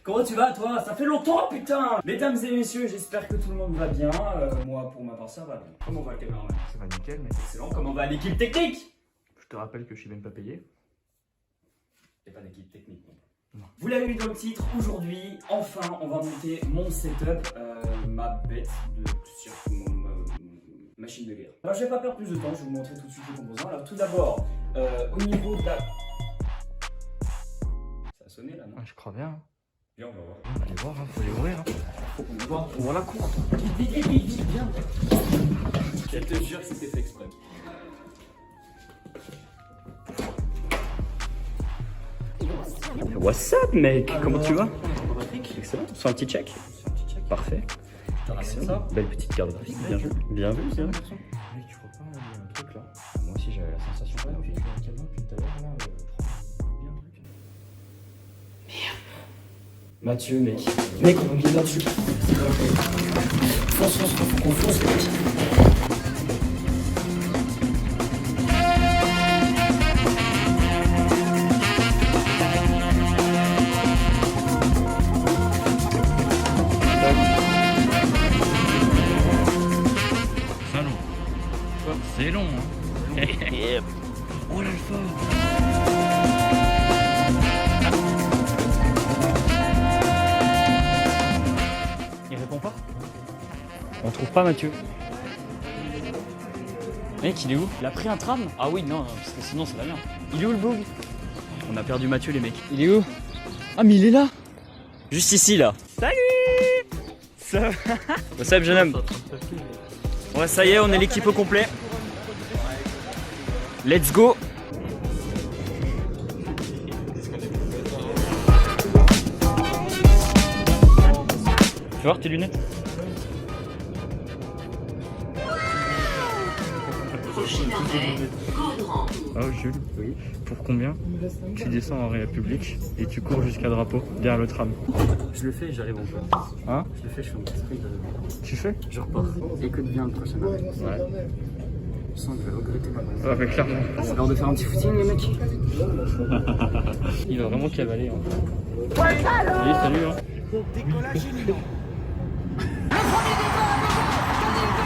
Comment tu vas toi? Ça fait longtemps putain. Mesdames et messieurs, j'espère que tout le monde va bien. Moi pour ma part ça va bien. Comment va le caméraman? Ça va nickel, mec. Excellent. Comment va l'équipe technique? Je te rappelle que je suis même pas payé. Il n'y a pas d'équipe technique non. Non. Vous l'avez vu dans le titre, aujourd'hui, enfin, on va monter mon setup, ma bête de cirque, ma machine de guerre. Alors, je vais pas perdre plus de temps, je vais vous montrer tout de suite les composants. Alors, tout d'abord, au niveau de la... Ça a sonné là, non? Ah, je crois bien. Viens, on va voir. On va aller voir, faut les ouvrir. Faut qu'on le voit. On voit la courte. Vite, viens. Je te jure que c'était fait exprès. What's up mec? Comment tu vas? Excellent. Sur un petit check? Parfait. Excellent. Belle petite carte graphique. Bien vu. Bien vu. Mec, tu crois pas, il y a un truc là. Moi aussi j'avais la sensation que Depuis tout à l'heure là, bien un truc. Mathieu mec. Mec on est là-dessus. Fonce, faut qu'on fonce mec. C'est long, hein. Oh l'alpha. Il répond pas? On trouve pas Mathieu. Mec, il est où? Il a pris un tram? Ah oui, non, parce que sinon ça va bien. Il est où le bug? On a perdu Mathieu les mecs. Il est où? Ah mais il est là. Juste ici là. Salut. Ça va? What's up jeune homme? Ouais ça y est, on est l'équipe au complet. Let's go. Tu veux voir tes lunettes? Oh Jules, oui. Pour combien tu descends en République et tu cours jusqu'à Drapeau, derrière le tram? Je le fais, j'arrive en place. Hein? Je le fais, je fais mon esprit. Tu fais? Je repars. Écoute bien le prochain arrêt. Ouais. Je sens que je vais regretter ma main. Ouais, mais clairement. C'est l'heure de faire un petit footing les mecs. Il va vraiment cavaler. Hein. Salut, salut. Hein. Décollage imminent. Le premier départ,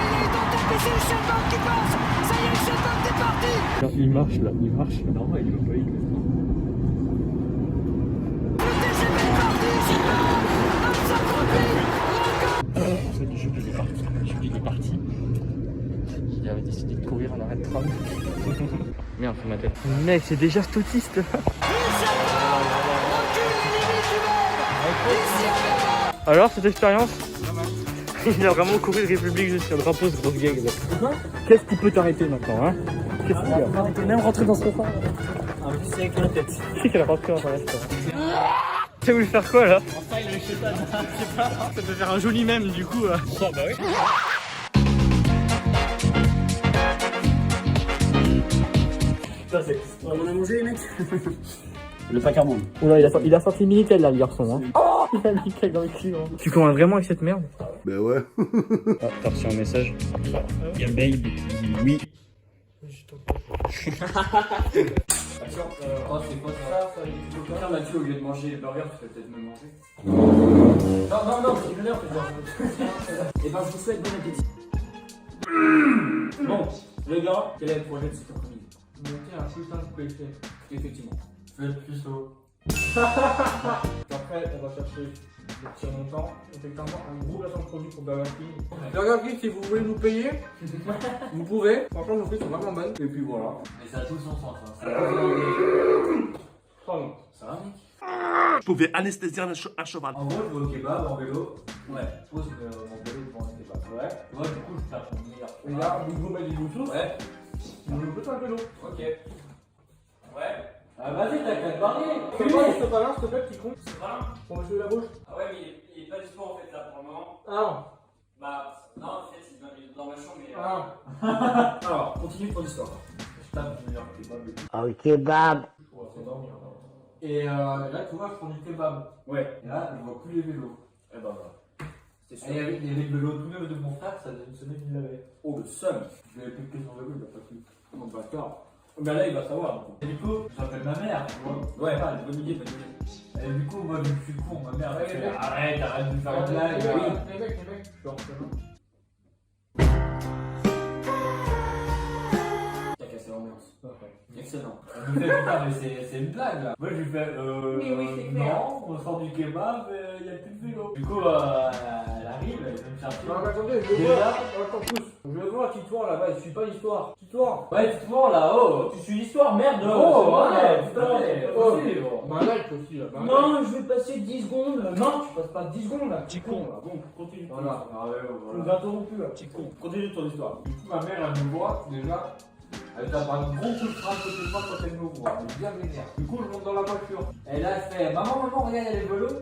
il est en tête, c'est le Shutbox qui passe. Ça y est, le Shutbox est parti. Il marche là, il marche. Normal, il va pas y Le TGV est parti, Shutbox. Jules il est parti. Jules il est parti. Il avait décidé de courir en arrêt de tram. Merde, c'est ma tête. Mec, c'est déjà autiste là. Alors, cette expérience? Il a vraiment couru de République jusqu'à Drapeau, ce gros gag là. Qu'est-ce qui peut t'arrêter maintenant, hein? Qu'est-ce qu'il y a? On était même rentré dans ce repas. Ah, mais c'est avec la tête. Qui c'est qu'elle a rentré dans un restaurant? Tu as voulu faire quoi là? Enfin, il a eu chétan. Je sais pas. Ça peut faire un joli mème du coup. Oh, bah oui. Putain, c'est. On a mangé les mecs. Le pack à monde. Oula, il a sorti Minitel là, le garçon. Hein. Oh, il a Minitel dans le cul. Hein. Tu commandes vraiment avec cette merde? Ben ouais. Ah, t'as reçu un message. Il y a Babe qui dit oui. Attention, oh, c'est quoi ça? Tiens, Mathieu, au lieu de manger les burgers, tu peux peut-être me manger. Non, c'est une heure, et ben, je vous souhaite bon appétit. Bon, les gars, quel est le projet de cet après-midi? Monter un putain de PlayStation. Effectivement. Fais plus haut. Après, on va chercher le petit montant. Effectivement, un gros placement de produit pour Burger King. Burger King, si vous voulez nous payer, vous pouvez. Franchement, nos prix sont vraiment bonnes. Et puis voilà. Mais ça a tout son sens, hein. Pardon. Ça va, mec? Je pouvais anesthésier un cheval. En gros, je vais au kebab en vélo. Ouais. Je pose mon vélo devant le kebab. Ouais. Ouais, du coup, je tape mon meilleur. Et là, vous mettez des Bluetooth. Ouais. Vous le faites un vélo. Ok. Ouais. Ah, vas-y, t'as qu'à te barrer. C'est pas ce pas là, s'il te plaît, petit con. C'est pas là. Pour monsieur la bouche. Ah ouais, mais il est pas dispo en fait là pour le moment. Ah. Bah, non, en fait, il est dans ma chambre, mais. Ah. Alors, continue ton histoire. Je tape mon meilleur kebab et tout. Oh, kebab. On va s'endormir. Et là, tu vois, je prends du kebab. Ouais. Et là, je vois plus les vélos. Eh ben voilà. C'était Et il y avait le vélo tout neuf de mon frère, ça faisait une semaine qu'il l'avait. Oh, le seum. Je l'avais piqué son vélo, il a pas pu. Mon bâtard. Ben là, il va savoir. Et du coup, j'appelle ma mère, tu vois. Ouais, pas, bonne idée, bonne idée. Et du coup, moi, vu que je suis con, ma mère, elle fait arrête de me faire une blague. Les mecs, je suis en chemin. T'as cassé l'ambiance. Excellent. Elle me fait putain, mais c'est une blague là. Moi, je lui fais non, on sort du kebab, il y a plus de vélo. Du coup, elle arrive, elle vient me chercher. Non, mais attendez, je veux voir. Attends, pousse. Je veux voir Titouan là-bas, il suit pas l'histoire. Titouan. Ouais, dis-moi là-haut, tu suis l'histoire, merde. Oh, ouais, ouais, tout à fait. Aussi, bon. Ma like aussi là. Non, je vais passer 10 secondes. Non, tu passes pas 10 secondes là. Petit con là. Bon, continue. Voilà. Tu nous as interrompu là. Petit con. Continue ton histoire. Du coup, ma mère, elle me voit déjà. Elle tape un gros coup de frein côté de moi quand elle me voit. Elle est bien vénère. Du coup, je monte dans la voiture. Et là, elle fait maman, regarde, il y a les vélos.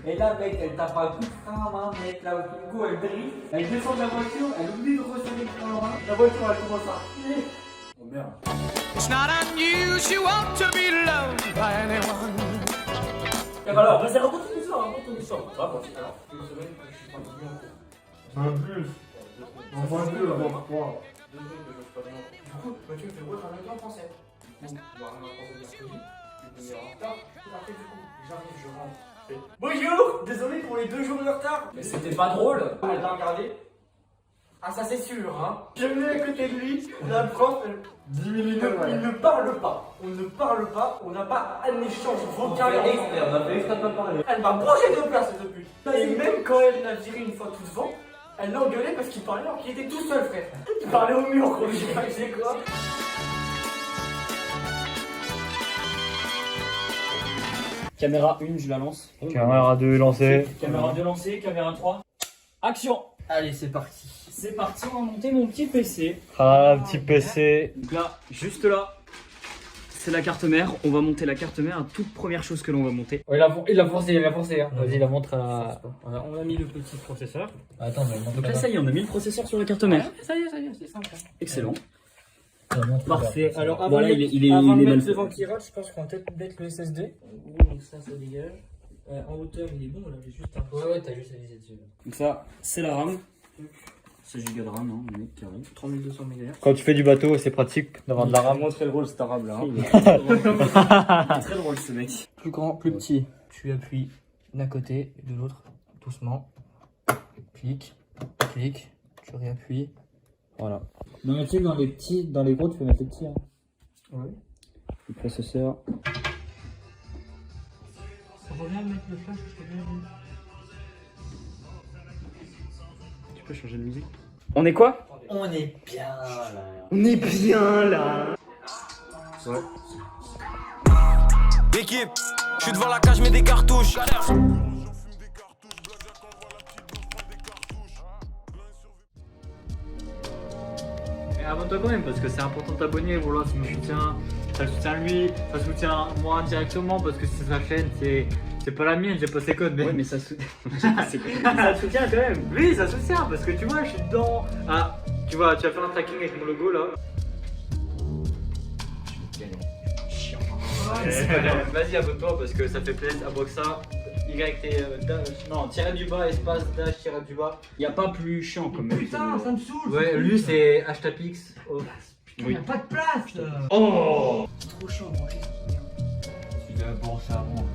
Et là, mec, elle tape un coup de frein à main, mec, là, au Kingo, elle drifte. Elle descend de la voiture, elle oublie de resserrer le frein à main. La voiture, elle commence à filer. Oh merde. It's not unusual to be loved by anyone. Et bah alors, vas-y, raconte ton histoire, raconte ton histoire. Raconte, alors. Une semaine que je suis pas venu en cours. Un bus. On voit deux là, bon, quoi. 2 semaines que je suis pas venu en cours. Du coup, Mathieu me fait ouais, j'en ai plein en français. Du coup, il y aura un français de mercredi. Je vais venir en retard. Tout après, du coup, j'arrive, je rentre. Bonjour, désolé pour les 2 jours de retard. Mais c'était pas drôle. Elle t'a regardé. Ah, ça c'est sûr, hein. Je me mets à côté de lui, la prof, elle... 10 minutes, il ne parle pas. On ne parle pas, on n'a pas un échange vocal. On a fait exprès de pas parler. Elle m'a bougé de place, cette pute. Et même quand elle l'a viré une fois tout devant, elle l'a engueulé parce qu'il parlait alors qu'il était tout seul, frère. Il parlait au mur, quoi. Je sais quoi. Caméra 1, je la lance. Caméra 2 lancée. Caméra 2 lancée, caméra 3. Action. Allez, c'est parti. C'est parti, on va monter mon petit PC. Ah, petit PC. Donc là, juste là, c'est la carte mère. On va monter la carte mère, la toute première chose que l'on va monter. Ouais, il a forcé, hein. Vas-y, la montre à... Voilà, on a mis le petit processeur. Attends, mais montre Donc là, ça y est, on a mis le processeur sur la carte mère. Ça y est, c'est simple. Excellent. Parfait. Alors, avant Voilà, de il est avant de mal mettre fait. ce ventirail, je pense qu'on va peut-être mettre le SSD. Donc ça dégage. En hauteur, il est bon, là, j'ai juste un... Ouais, t'as juste à viser dessus. Donc ça, c'est la RAM. 16 Go de RAM, hein, on est carré. 3200 MHz. Quand tu fais du bateau, c'est pratique d'avoir de la RAM. Très drôle cet arabe là. Il est très drôle ce mec. Plus grand, plus petit. Tu appuies d'un côté et de l'autre, doucement. Clic, clic, tu réappuies. Voilà. Non, mais tu sais, dans les gros, tu peux mettre les petits. Hein. Ouais. Le processeur. Reviens mettre le flash, je t'ai bien vu. Tu peux changer de musique. On est quoi? On est bien là. On est bien là. Équipe, je suis devant la cage, mets des cartouches. Mais abonne-toi quand même parce que c'est important de t'abonner. Voilà, ça me soutient. Ça le soutient lui, ça soutient moi directement parce que c'est sa chaîne, c'est pas la mienne, j'ai pas ses codes. Mais, Ouais, mais ça soutient. ça soutient quand même. Oui, ça soutient parce que tu vois, je suis dedans. Ah, tu vois, tu vas faire un tracking avec mon logo là. Vas-y, abonne-toi parce que ça fait plaisir. Aboxa, tiret du bas, espace, dash, tiret du bas. Y a pas plus chiant comme mec. Putain, ça me saoule. Ouais, lui c'est hashtagpix. Oh. Il n'y a pas de place là. Oh. Trop chaud à manger. Tu l'as pensé avant.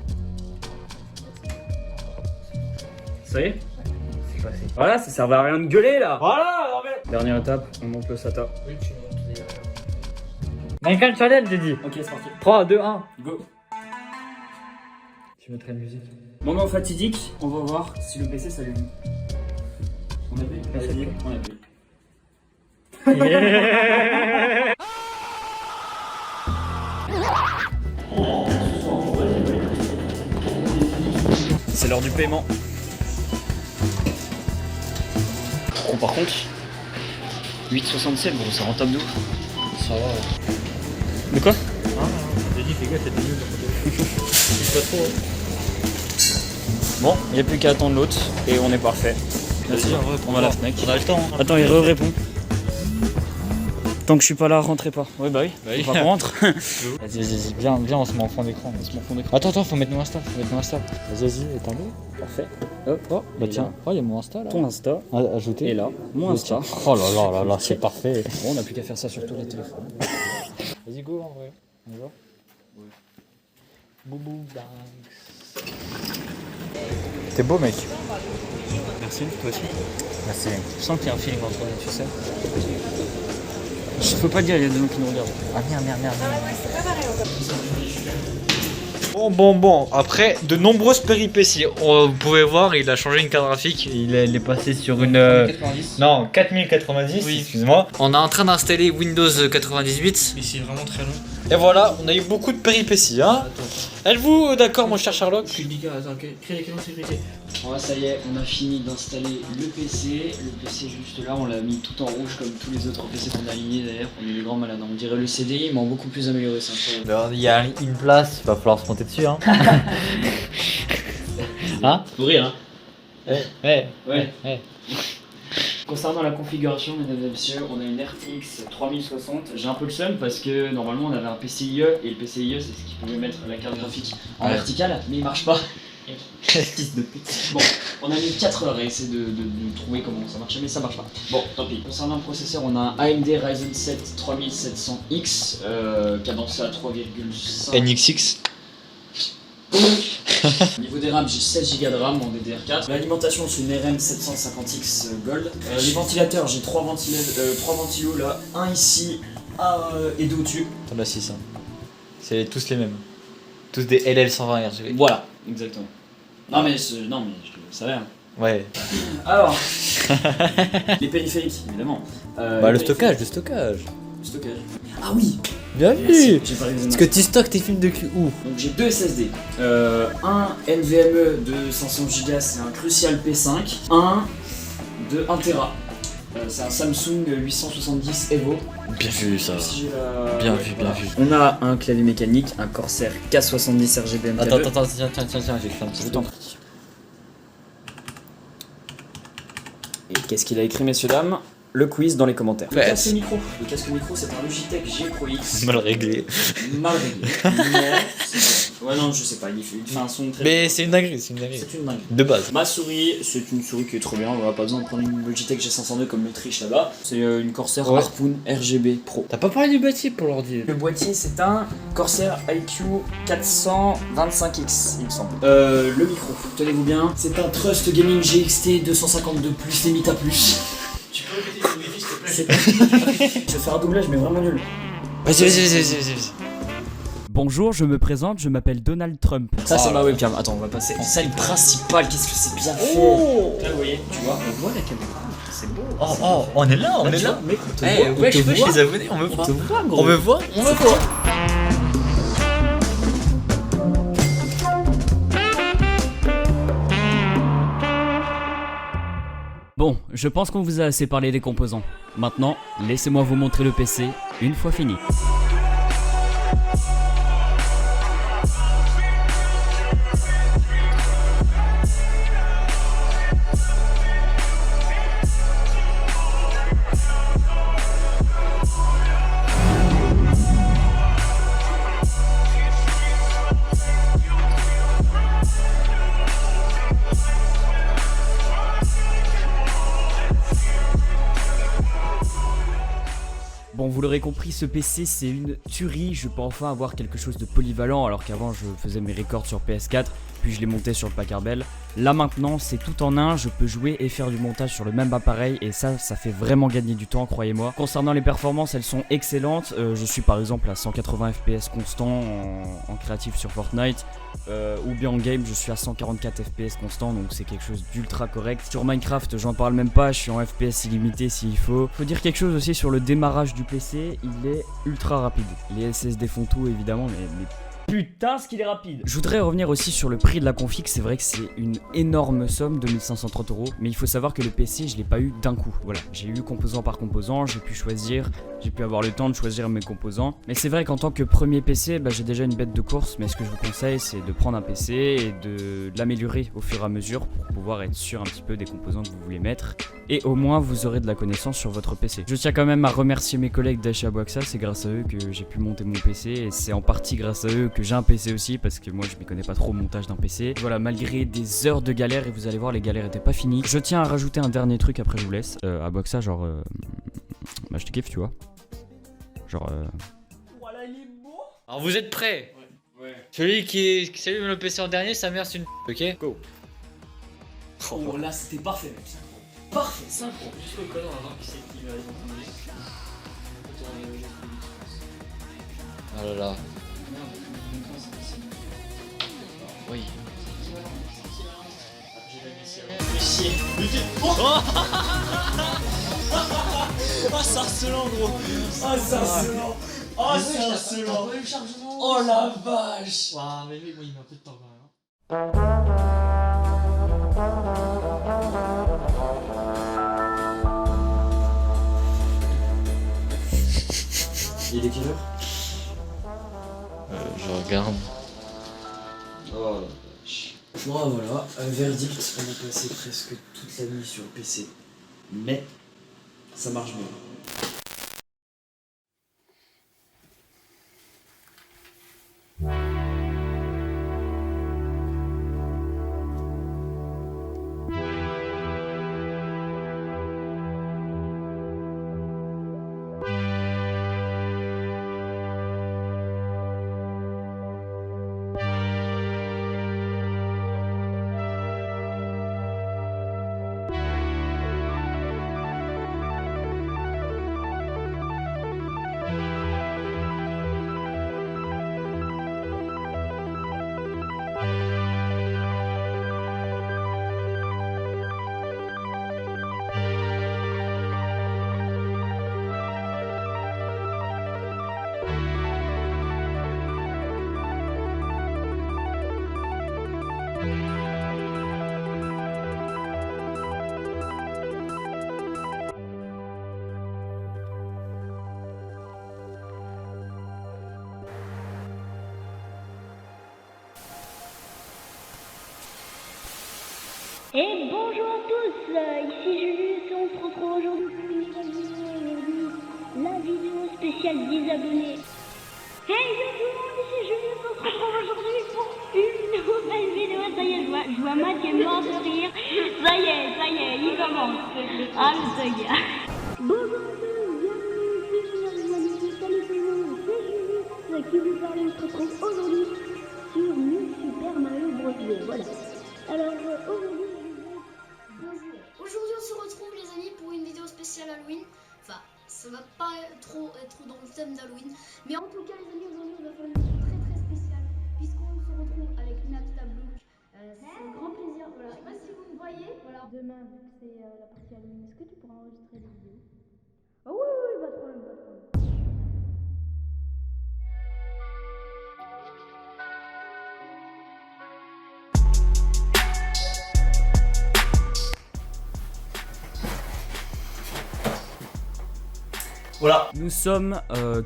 Ça y est? C'est passé. Voilà, ça servait à rien de gueuler là. Voilà, non mais. Dernière étape, on monte le SATA. Oui, tu montes des... Minecraft Challenge, j'ai dit. Ok, c'est parti. 3, 2, 1. Go. Tu mettrais une musique. Moment fatidique, on va voir si le PC s'allume. On appuie. Vas-y, on appuie. C'est l'heure du paiement. Bon, par contre, 8,67, bon, c'est rentable de ouf. Ça va. De quoi? J'ai dit, fais gaffe, c'est nul de pas trop. Bon, il n'y a plus qu'à attendre l'autre et on est parfait. Vas-y, on va à la Fnac. On a le temps. Hein. Attends, il répond. Tant que je suis pas là, rentrez pas. Ouais, bah oui. Faut pas qu'on rentre. Vas-y, viens, on se met en fond d'écran. Attends, faut mettre nos Insta. Vas-y, éteins-le. Parfait. Oh, bah tiens, il y a mon Insta là. Ton Insta. Ajouter. Et là, mon Insta. Oh là là, c'est parfait. Bon, on n'a plus qu'à faire ça sur tous les téléphones. Vas-y, go en vrai. On y va? Ouais. Boubou Banks. T'es beau, mec. Merci, toi aussi. Merci. Je sens qu'il y a un feeling entre nous, tu sais. Je peux pas dire, il y a des gens qui nous regardent. Ah merde. Bon, après de nombreuses péripéties, vous pouvez voir, il a changé une carte graphique, il est passé sur une... 90. Non, 4090, Oui. excuse-moi. On est en train d'installer Windows 98. Mais c'est vraiment très long. Et voilà, on a eu beaucoup de péripéties, hein. Êtes-vous d'accord, mon cher Sherlock? Attends, crée les canaux de sécurité. Ouais, ça y est, on a fini d'installer le PC. Le PC juste là, on l'a mis tout en rouge comme tous les autres PC qu'on a alignés d'ailleurs. On est des grands malades. On dirait le CDI, mais en beaucoup plus amélioré, c'est incroyable. Alors, il y a une place, il va falloir se monter dessus, hein. Hein? Faut rire, hein. Ouais. Concernant la configuration, mesdames et messieurs, on a une RTX 3060. J'ai un peu le seum parce que normalement on avait un PCIe et le PCIe c'est ce qui pouvait mettre la carte graphique en verticale, mais il marche pas. Fils de pute. Bon, on a mis 4 heures à essayer de trouver comment ça marchait, mais ça marche pas. Bon, tant pis. Concernant le processeur, on a un AMD Ryzen 7 3700X, cadencé à 3,5. NXX. Niveau des RAM, j'ai 16 Go de RAM en DDR4. L'alimentation, c'est une RM 750X Gold. Les ventilateurs, j'ai 3 ventilos là, un ici et deux au-dessus. T'en as 6, hein. C'est tous les mêmes. Tous des LL120 RGB. Voilà, exactement. Non mais je le savais. Hein. Ouais. Alors, les périphériques, évidemment. Bah le stockage. Le stockage. Ah oui. Bien Merci, vu. j'ai pas réalisé. Parce que tu stockes tes films de cul où? Donc j'ai deux SSD. Un NVMe de 500 Go, c'est un Crucial P5. Un de 1 Tera. C'est un Samsung 870 Evo. Bien vu ça. Si j'ai la- Bien ouais, vu, voilà. bien vu. On a un clavier mécanique, un Corsair K70 RGB MK2. Attends, tiens, j'ai fait un petit Je t'en prie. Et qu'est-ce qu'il a écrit, messieurs, dames? Le quiz dans les commentaires. Le Faites. casque micro. Le casque micro, c'est un Logitech G Pro X. mal réglé. Mal réglé. Mais c'est bon. Ouais, non, je sais pas. Il fait un son très. Mais c'est une dinguerie, C'est une dingue. De base. Ma souris, c'est une souris qui est trop bien. On n'a pas besoin de prendre une Logitech G502 comme l'Autriche là-bas. C'est une Corsair Ouais. Harpoon RGB Pro. T'as pas parlé du boîtier pour l'ordi? Le boîtier, c'est un Corsair IQ 425X, il me semble. Le micro, tenez-vous bien, c'est un Trust Gaming GXT 252 plus limite à plus. Tu peux répéter le wifi s'il te plaît? Je vais faire un doublage, mais vraiment nul. Vas-y. Bonjour, je me présente, je m'appelle Donald Trump. Ça, c'est ma webcam. Attends, on va passer en scène principale. Qu'est-ce que c'est bien fait. Là, vous voyez, tu vois, on voit la caméra. C'est beau. Oh, on est là, Tu vois, mec, on te Eh, voit, on wesh, te voit. les abonnés, on me On voit. te voit, gros. On me voit. Bon, je pense qu'on vous a assez parlé des composants. Maintenant, laissez-moi vous montrer le PC une fois fini. Bon, vous l'aurez compris, ce PC c'est une tuerie, je peux enfin avoir quelque chose de polyvalent alors qu'avant je faisais mes records sur PS4, puis je les montais sur le Packard Bell. Là maintenant c'est tout en un, je peux jouer et faire du montage sur le même appareil et ça fait vraiment gagner du temps, croyez-moi. Concernant les performances, elles sont excellentes, je suis par exemple à 180 FPS constant en créatif sur Fortnite, ou bien en game je suis à 144 FPS constant, donc c'est quelque chose d'ultra correct. Sur Minecraft j'en parle même pas, je suis en FPS illimité s'il faut. Faut dire quelque chose aussi sur le démarrage du PC, il est ultra rapide. Les SSD font tout évidemment, mais putain ce qu'il est rapide. Je voudrais revenir aussi sur le prix de la config, c'est vrai que c'est une énorme somme, 2530 €, mais il faut savoir que le PC je l'ai pas eu d'un coup. Voilà, j'ai eu composant par composant, j'ai pu choisir, j'ai pu avoir le temps de choisir mes composants. Mais c'est vrai qu'en tant que premier PC, j'ai déjà une bête de course, mais ce que je vous conseille c'est de prendre un PC et de l'améliorer au fur et à mesure pour pouvoir être sûr un petit peu des composants que vous voulez mettre. Et au moins vous aurez de la connaissance sur votre PC. Je tiens quand même à remercier mes collègues d'Acha Boaxa, c'est grâce à eux que j'ai pu monter mon PC et c'est en partie grâce à eux que j'ai un PC aussi parce que moi je m'y connais pas trop au montage d'un PC. Voilà, malgré des heures de galère, et vous allez voir les galères étaient pas finies. Je tiens à rajouter un dernier truc, après je vous laisse. À Boaxa, genre je te kiffe, tu vois. Genre il est beau. Alors vous êtes prêts? Ouais. Celui qui allume le PC en dernier, sa mère c'est une ok? Go. Oh là c'était parfait mec. Parfait, synchro. Juste le code, on va voir qui c'est qui va aller entendre. Oh là là. Oui. Oh c'est harcelant gros. Oh c'est harcelant. Oh c'est harcelant. Oh la vache. Waouh mais lui moi il met un peu de temps quand même. Il est quelle heure? Je regarde. Oh la vache. Bon voilà, verdict, on a passé presque toute la nuit sur le PC. Mais ça marche bien. Et bonjour à tous, ici Julius et on se retrouve aujourd'hui pour une nouvelle vidéo. La vidéo spéciale des abonnés. Hey yo tout le monde, ici Julius, on se retrouve aujourd'hui pour une nouvelle vidéo. Ça y est, je vois Matt qui est mort de rire. Ça y est, il commence. Ah le thug. Bonjour à tous, bienvenue ici sur la vidéo. Salut tout le monde, c'est Julius qui vous parle et on se retrouve aujourd'hui sur New Super Mario Bros. Voilà. Alors aujourd'hui on se retrouve les amis pour une vidéo spéciale Halloween. Enfin ça va pas trop être dans le thème d'Halloween, mais en tout cas les amis aujourd'hui on va faire une vidéo très spéciale puisqu'on se retrouve avec Napsta Blook. C'est un grand plaisir, voilà. Je sais pas si vous me voyez, voilà. Demain vu que c'est la partie Halloween, est-ce que tu pourras enregistrer des vidéos? Ah oui, pas de problème, pas de problème. Voilà. Nous sommes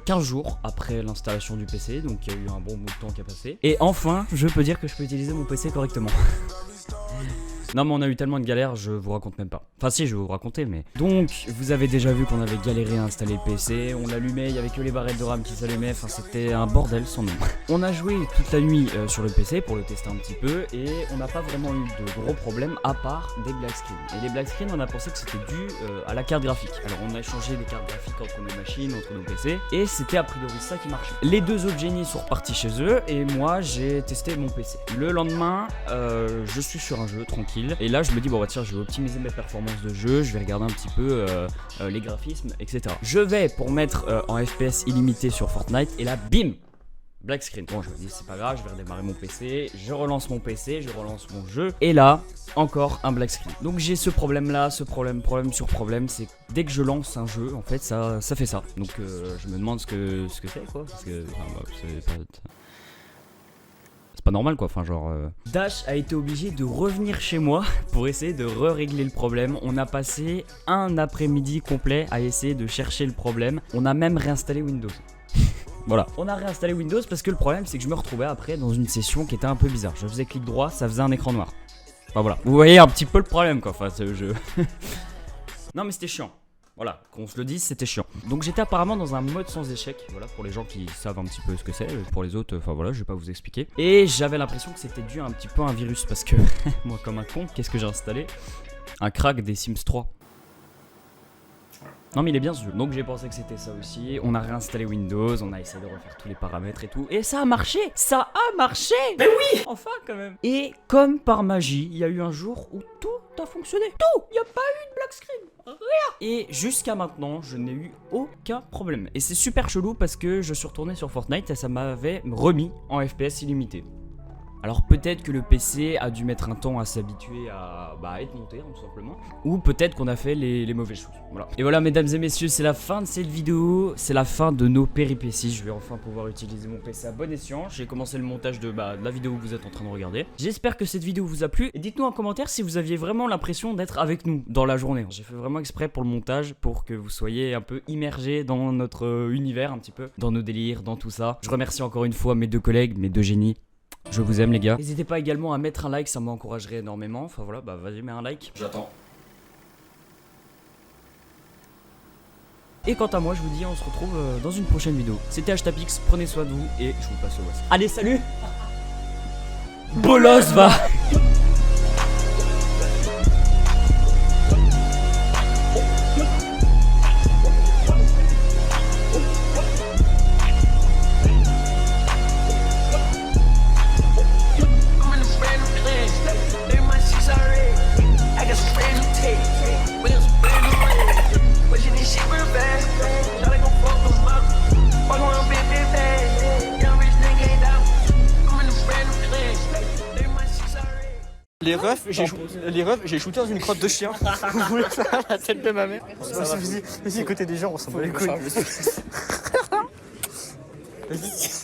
15 jours après l'installation du PC, donc il y a eu un bon bout de temps qui a passé. Et enfin, je peux dire que je peux utiliser mon PC correctement. Non mais on a eu tellement de galères, je vous raconte même pas. Enfin si, je vais vous raconter mais... Donc, vous avez déjà vu qu'on avait galéré à installer le PC, on l'allumait, il y avait que les barrettes de RAM qui s'allumaient, enfin c'était un bordel sans nom. On a joué toute la nuit sur le PC pour le tester un petit peu et on n'a pas vraiment eu de gros problèmes à part des black screens. Et les black screens, on a pensé que c'était dû à la carte graphique. Alors on a échangé les cartes graphiques entre nos machines, entre nos PC, et c'était a priori ça qui marchait. Les deux autres génies sont repartis chez eux et moi j'ai testé mon PC. Le lendemain, je suis sur un jeu tranquille. Et là je me dis bon bah tiens je vais optimiser mes performances de jeu, je vais regarder un petit peu les graphismes etc. Je vais pour mettre en FPS illimité sur Fortnite et là bim, black screen. Bon je me dis c'est pas grave, je vais redémarrer mon PC, je relance mon PC, je relance mon jeu et là encore un black screen. Donc j'ai ce problème là, problème sur problème, c'est dès que je lance un jeu en fait ça fait ça. Donc je me demande ce que c'est quoi parce que c'est pas normal quoi, enfin genre Dash a été obligé de revenir chez moi pour essayer de régler le problème. On a passé un après-midi complet à essayer de chercher le problème. On a même réinstallé Windows. Voilà, on a réinstallé Windows parce que le problème c'est que je me retrouvais après dans une session qui était un peu bizarre. Je faisais clic droit, ça faisait un écran noir. Enfin voilà, vous voyez un petit peu le problème quoi, enfin ce jeu. Non mais c'était chiant. Voilà, qu'on se le dise, c'était chiant. Donc j'étais apparemment dans un mode sans échec, voilà, pour les gens qui savent un petit peu ce que c'est, pour les autres, enfin voilà, je vais pas vous expliquer. Et j'avais l'impression que c'était dû à un petit peu à un virus, parce que, moi comme un con, qu'est-ce que j'ai installé? Un crack des Sims 3. Non mais il est bien ce jeu. Donc j'ai pensé que c'était ça aussi. On a réinstallé Windows, on a essayé de refaire tous les paramètres et tout. Et ça a marché. Ça a marché. Mais oui. Enfin quand même. Et comme par magie, il y a eu un jour où tout a fonctionné. Tout. Il n'y a pas eu de black screen. Rien. Et jusqu'à maintenant, je n'ai eu aucun problème. Et c'est super chelou parce que je suis retourné sur Fortnite et ça m'avait remis en FPS illimité. Alors peut-être que le PC a dû mettre un temps à s'habituer à être monté, hein, tout simplement. Ou peut-être qu'on a fait les mauvaises choses. Voilà. Et voilà mesdames et messieurs, c'est la fin de cette vidéo. C'est la fin de nos péripéties. Je vais enfin pouvoir utiliser mon PC à bon escient. J'ai commencé le montage de la vidéo que vous êtes en train de regarder. J'espère que cette vidéo vous a plu. Et dites-nous en commentaire si vous aviez vraiment l'impression d'être avec nous dans la journée. J'ai fait vraiment exprès pour le montage, pour que vous soyez un peu immergés dans notre univers un petit peu. Dans nos délires, dans tout ça. Je remercie encore une fois mes deux collègues, mes deux génies. Je vous aime les gars. N'hésitez pas également à mettre un like, ça m'encouragerait énormément. Enfin voilà, vas-y mets un like. J'attends. Et quant à moi, je vous dis on se retrouve dans une prochaine vidéo. C'était Hashtapix, prenez soin de vous et je vous passe le voici. Allez salut. Bolos va. Les refs, j'ai shooté dans une crotte de chien. Vous voulez ça, la tête de ma mère? Vas-y, côté des gens, on s'en bat les couilles. Vas-y.